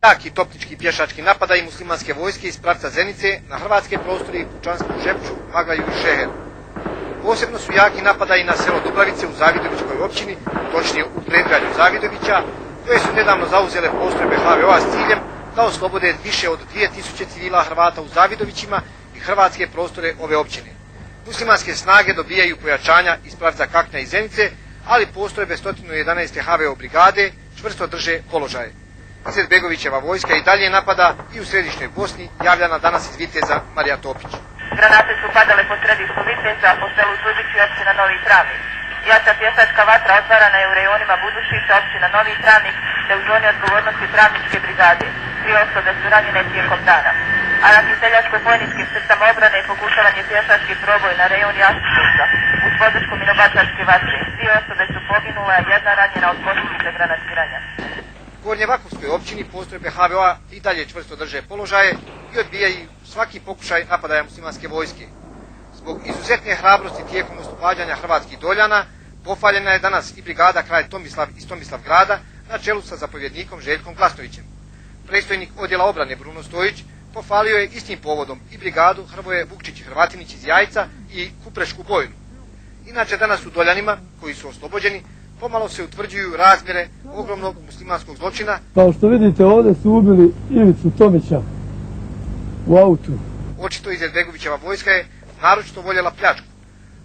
Jaki topnički pješački napadaji muslimanske vojske iz pravca Zenice na hrvatske prostore i pučansku Žepču, Maglaju i Šeher. Posebno su jaki napadaji na selo Dubravice u Zavidovićkoj općini, točnije u predgrađu Zavidovića, koje su nedavno zauzele postrojbe HVO-a s ciljem da oslobode više od 2000 civila Hrvata u Zavidovićima i hrvatske prostore ove općine. Muslimanske snage dobijaju pojačanja iz pravca Kaknja i Zenice, ali postrojbe 111. HVO brigade čvrsto drže položaje. Izetbegovićeva vojska i dalje napada i u središnjoj Bosni, javljana danas iz Viteza Marija Topić. Granate su padale po središtu Viteza, po selu Zubići, općina Novi Travnik. Jača pješačka vatra otvarana je u rejonima Budušica, općina Novi Travnik, te u zoni odgovornosti Travničke brigade. 3 osobe su ranjene tijekom dana. A na kiseljačko-bojničkim crtama obrane je pokušavan je pješački proboj na rejon Jašiševca uz podršku minobacačke vatre. 2 osobe su poginule, a 1 ranjena od posljedica granatiranja. U Gornjevakovskoj općini postrojbe HVO-a i dalje čvrsto drže položaje i odbijaju svaki pokušaj napadaja muslimanske vojske. Zbog izuzetne hrabrosti tijekom oslobađanja hrvatskih Doljana, pofaljena je danas i brigada Kralj Tomislav iz Tomislavgrada na čelu sa zapovjednikom Željkom Glasnovićem. Predstojnik odjela obrane Bruno Stojić pofalio je istim povodom i brigadu Hrvoje Vukčić i Hrvatinić iz Jajca i Kuprešku bojnu. Inače danas u Doljanima, koji su oslobođeni, pomalo se utvrđuju razmjere ogromnog muslimanskog zločina. Kao što vidite, ovdje su ubili Ivicu Tomića u autu. Očito Izetbegovićeva vojska je naročito voljela pljačku.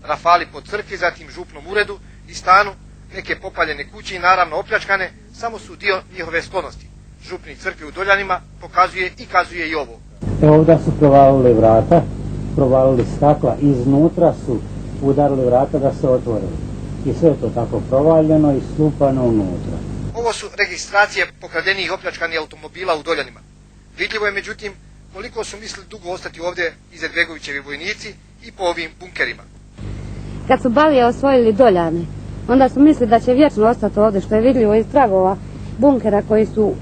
Rafali po crkvi, zatim župnom uredu i stanu, neke popaljene kuće i naravno opljačkane, samo su dio njihove sklonosti. Župnik crkve u Doljanima pokazuje i kazuje i ovo. Ovdje su provalili vrata, provalili stakla, iznutra su udarili vrata da se otvore. I sve je to tako provaljeno i slupano unutra. Ovo su registracije pokradenih i opljačkanih automobila u Doljanima. Vidljivo je međutim koliko su mislili dugo ostati ovdje Izetbegovićevi vojnici i po ovim bunkerima. Kad su Balije osvojili Doljane, onda su mislili da će vječno ostati ovdje, što je vidljivo iz tragova bunkera koji su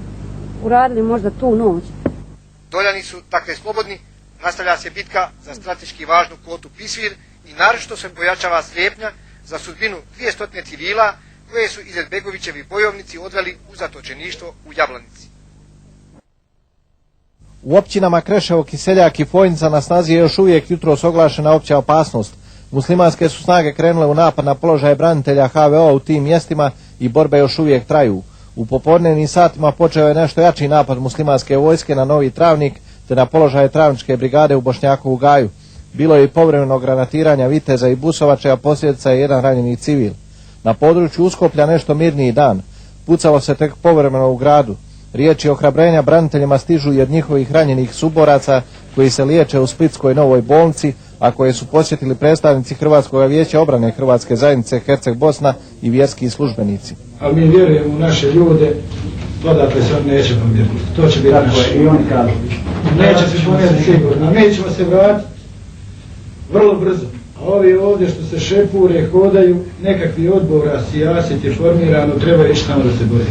uradili možda tu noć. Doljani su dakle slobodni, nastavlja se bitka za strateški važnu kvotu Pisvir i naročito se pojačava strepnja za sudbinu 200 civila koje su Izetbegovićevi bojovnici odveli u zatočeništvo u Jablanici. U općinama Kreševo, Kiseljak i Fojnica na snazi je još uvijek jutros oglašena opća opasnost. Muslimanske su snage krenule u napad na položaje branitelja HVO u tim mjestima i borbe još uvijek traju. U popodnevnim satima počeo je nešto jači napad muslimanske vojske na Novi Travnik te na položaje Travničke brigade u Bošnjakovu Gaju. Bilo je i povremeno granatiranja Viteza i Busovače, a posljedica je 1 ranjeni civil. Na području Uskoplja nešto mirniji dan. Pucalo se tek povremeno u gradu. Riječi ohrabrenja braniteljima stižu i od njihovih ranjenih suboraca koji se liječe u Splitskoj novoj bolnici, a koje su posjetili predstavnici Hrvatskog vijeća obrane Hrvatske zajednice Herceg Bosna i vjerski službenici. Ali mi vjerujemo u naše ljude, odatle se on neće pomjeriti. To će biti naše. I oni kažu. Neće se pomjeriti sigurno. Mi ćemo se vratiti vrlo brzo. A ovi ovdje što se šepure, hodaju, nekakvi odbora, sijaset je formirano, treba ići tamo da se bore.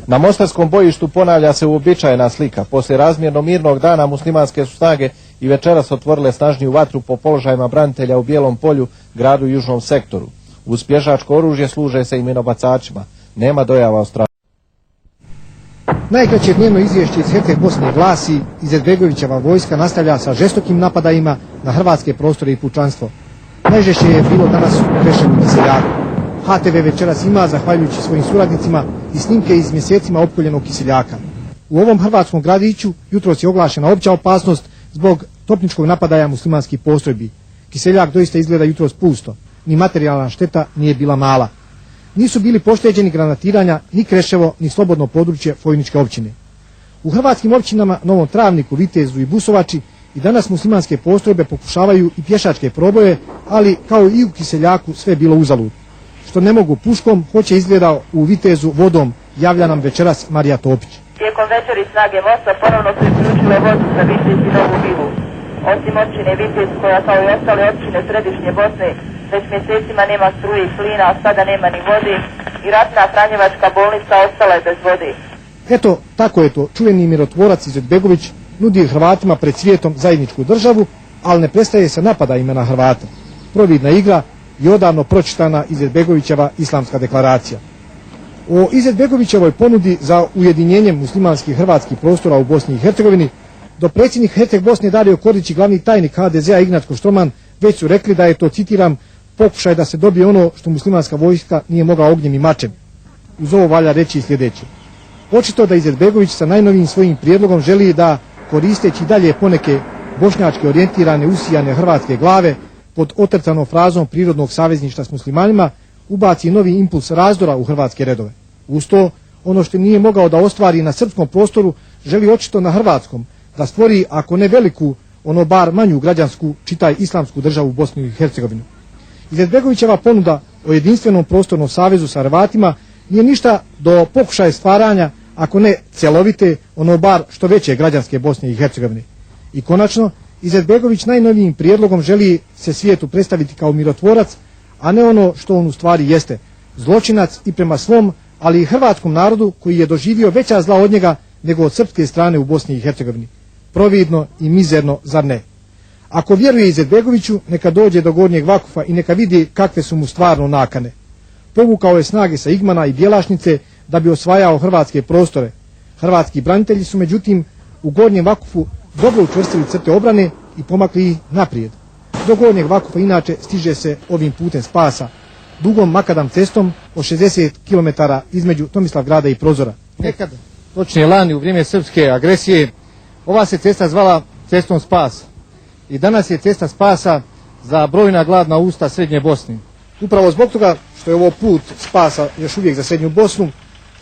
Na Mostarskom bojištu ponavlja se uobičajena slika. Poslije razmjerno mirnog dana muslimanske su snage i večeras otvorile snažniju vatru po položajima branitelja u Bijelom polju, gradu i južnom sektoru. Uz pješačko oružje služe se i minobacačima. Nema dojava o strahu. Najkraće dnevno izvješće iz Herceg Bosne glasi: Izetbegovićeva vojska nastavlja sa žestokim napadajima na hrvatske prostore i pučanstvo. Najžešće je bilo danas u Kreševu i Kiseljaku. HTV večeras ima, zahvaljujući svojim suradnicima, i snimke iz mjesecima opkoljenog Kiseljaka. U ovom hrvatskom gradiću jutros je oglašena opća opasnost zbog topničkog napadaja muslimanskih postrojbi. Kiseljak doista izgleda jutros pusto. Ni materijalna šteta nije bila mala. Nisu bili pošteđeni granatiranja ni Kreševo, ni slobodno područje Fojničke općine. U hrvatskim općinama Novom Travniku, Vitezu i Busovači i danas muslimanske postrojbe pokušavaju i pješačke proboje, ali kao i u Kiseljaku sve je bilo uzalud. Što ne mogu puškom, hoće izgleda u Vitezu vodom, javlja nam večeras Marija Topić. Tijekom večeri snage mosta ponovno su isključile vodu za Vitez i Novu Bilu. Osim općine Vitez, koja kao i ostale općine središnje Bosne već mjesecima nema struje i plina, a sada nema ni vode, i ratna Franjevačka bolnica ostala je bez vode. Eto, tako je to. Čuveni mirotvorac Izetbegović nudi Hrvatima pred svijetom zajedničku državu, ali ne prestaje sa napadajima na Hrvate. Providna igra i odavno pročitana Izetbegovićeva islamska deklaracija. O Izetbegovićevoj ponudi za ujedinjenjem muslimanskih hrvatskih prostora u Bosni i Hercegovini dopredsjednik Herceg Bosne Dario Kordić i glavni tajnik HDZ-a Ignat Koštroman već su rekli da je to, citiram, pokušaj da se dobije ono što muslimanska vojska nije mogla ognjem i mačem. Uz ovo valja reći i sljedeće. Očito da Izetbegović sa najnovijim svojim prijedlogom želi da, koristeći dalje poneke bošnjačke orijentirane usijane hrvatske glave pod otrcanom frazom prirodnog savezništva s muslimanima, ubaci novi impuls razdora u hrvatske redove. Uz to, ono što nije mogao da ostvari na srpskom prostoru, želi očito na hrvatskom da stvori, ako ne veliku, ono bar manju građansku, čitaj islamsku državu u Bosnu i Hercegovinu. Izetbegovićeva ponuda o jedinstvenom prostornom savezu sa Hrvatima nije ništa do pokušaja stvaranja, ako ne cjelovite, ono bar što veće građanske Bosne i Hercegovine. I konačno, Izetbegović najnovijim prijedlogom želi se svijetu predstaviti kao mirotvorac, a ne ono što on u stvari jeste, zločinac i prema svom, ali i hrvatskom narodu koji je doživio veća zla od njega nego od srpske strane u Bosni i Hercegovini. Providno i mizerno, zar ne? Ako vjeruje Izetbegoviću, neka dođe do Gornjeg Vakufa i neka vidi kakve su mu stvarno nakane. Povukao je snage sa Igmana i Bjelašnice da bi osvajao hrvatske prostore. Hrvatski branitelji su međutim u Gornjem Vakufu dobro učvrstili crte obrane i pomakli ih naprijed. Do Gornjeg Vakufa inače stiže se ovim putem spasa, dugom makadam cestom od 60 km između Tomislavgrada i Prozora. Nekad, točnije lani u vrijeme srpske agresije, ova se cesta zvala cestom spasa. I danas je cesta spasa za brojna gladna usta Srednje Bosne. Upravo zbog toga što je ovo put spasa još uvijek za Srednju Bosnu,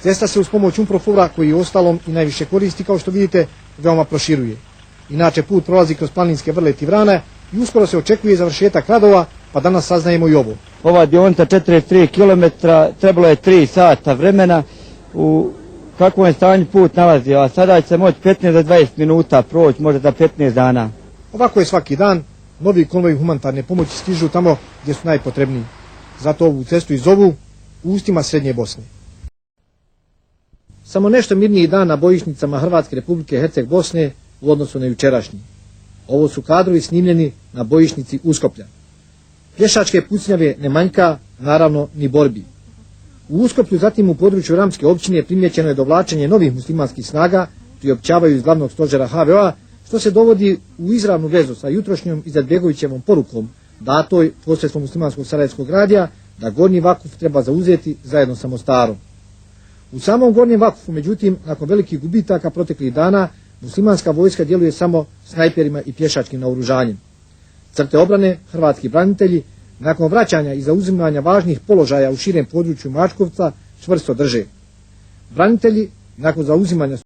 cesta se uz pomoć UNPROFOR-a, koji ostalom i najviše koristi, kao što vidite, veoma proširuje. Inače, put prolazi kroz planinske vrle Tivrana i uskoro se očekuje završetak radova, pa danas saznajemo i ovo. Ova dionica 43 km, trebalo je 3 sata vremena. U kakvom je stanju put nalazi, a sada će se moći 15 do 20 minuta proći, možda za 15 dana. Ovako je svaki dan, novi konvoji humanitarne pomoći stižu tamo gdje su najpotrebniji. Zato ovu cestu i zovu u ustima Srednje Bosne. Samo nešto mirniji dan na bojišnicama Hrvatske Republike Herceg Bosne u odnosu na jučerašnji. Ovo su kadrovi snimljeni na bojišnici Uskoplja. Pješačke pucnjave ne manjka, naravno, ni borbi. U Uskoplju, zatim u području Ramske općine, primjećeno je dovlačenje novih muslimanskih snaga, priopćavaju iz glavnog stožera HVO-a, što se dovodi u izravnu vezu sa jutrošnjom Izetbegovićevom porukom, datoj posredstvom muslimanskog sarajevskog radija, da Gornji Vakuf treba zauzeti zajedno sa Mostarom. U samom Gornjem Vakufu, međutim, nakon velikih gubitaka proteklih dana, muslimanska vojska djeluje samo snajperima i pješačkim naoružanjem. Crte obrane, hrvatski branitelji, nakon vraćanja i zauzimanja važnih položaja u širem području Mačkovca, čvrsto drže. Branitelji, nakon zauzimanja